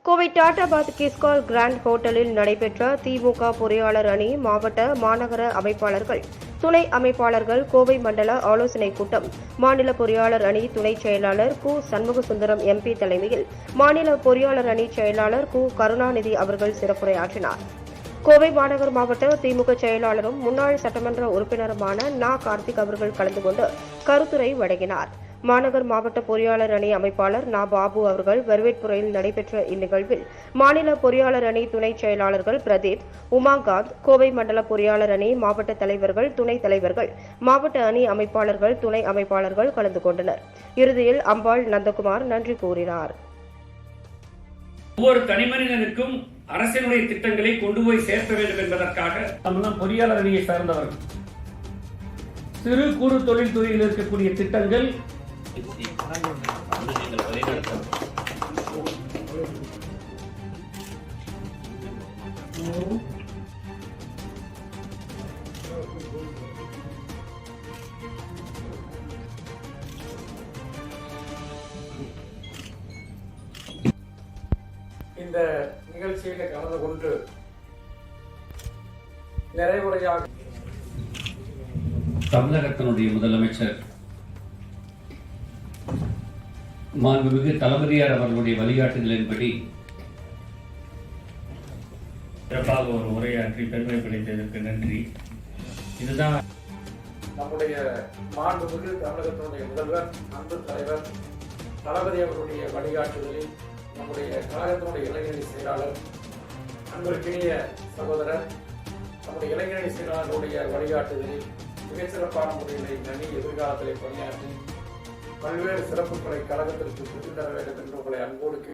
Kovai Tatabad Kiskal grand ஹோட்டலில் நடைபெற்ற திமுக பொறியாளர் அணி மாவட்ட மாநகர அமைப்பாளர்கள் துணை அமைப்பாளர்கள் கோவை மண்டல ஆலோசனைக் கூட்டம் மாநில பொறியாளர் அணி துணை செயலாளர் கு சண்முகசுந்தரம் எம்பி தலைமையில் மாநில பொறியாளர் அணி செயலாளர் கு கருணாநிதி அவர்கள் சிறப்புரையாற்றினார். கோவை மாநகர் மாவட்ட திமுக செயலாளரும் முன்னாள் சட்டமன்ற உறுப்பினருமான நா. கார்த்திக் அவர்கள் கலந்து கொண்டு கருத்துரை வழங்கினார். மாநகர் மாவட்ட பொறியாளர் அணி அமைப்பாளர் நா. பாபு அவர்கள் வரவேற்புரையில் நடைபெற்ற இந்நிகழ்வில் மாநில பொறியாளர் அணி துணை செயலாளர்கள் பிரதீப், உமாகாந்த், கோவை மண்டல பொறியாளர் அணி மாவட்ட தலைவர்கள், துணைத் தலைவர்கள், மாவட்ட அணி அமைப்பாளர்கள், துணை அமைப்பாளர்கள் கலந்து கொண்டனர். இறுதியில் அம்பாள் நந்தகுமார் நன்றி கூறினார். ஒவ்வொரு தனிமனிதனுக்கும் அரசினுடைய திட்டங்களை கொண்டு போய் சேர்க்க வேண்டும் என்பதற்காக பொறியாளர் அணியை சார்ந்தவர்கள் சிறு குறு தொழில் துறையில் இருக்கக்கூடிய திட்டங்கள் இந்த நிகழ்ச்சியில கலந்து கொண்டு நிறைவுரையாக தமிழகத்தினுடைய முதலமைச்சர் மாண்புமிகு தளபதியார் அவர்களுடைய வழிகாட்டுதலின்படி சிறப்பாக ஒரு உரையாற்றி பெருமை படைத்ததற்கு நன்றி. இதுதான் நம்முடைய மாண்புமிகு தமிழகத்தினுடைய முதல்வர் அன்பு தலைவர் தளபதி அவர்களுடைய வழிகாட்டுதலில் நம்முடைய கழகத்தினுடைய இளைஞரணி செயலாளர் அன்பிற்கினிய சகோதரர் நம்முடைய இளைஞரணி செயலாளருடைய வழிகாட்டுதலில் மிகச்சிறப்பான முறையில் நனி எதிர்காலத்தில் பணியாற்றி பல்வேறு சிறப்புகளை கழகத்திற்கு பெற்றுத் தர வேண்டும் என்று உங்களை அன்போடு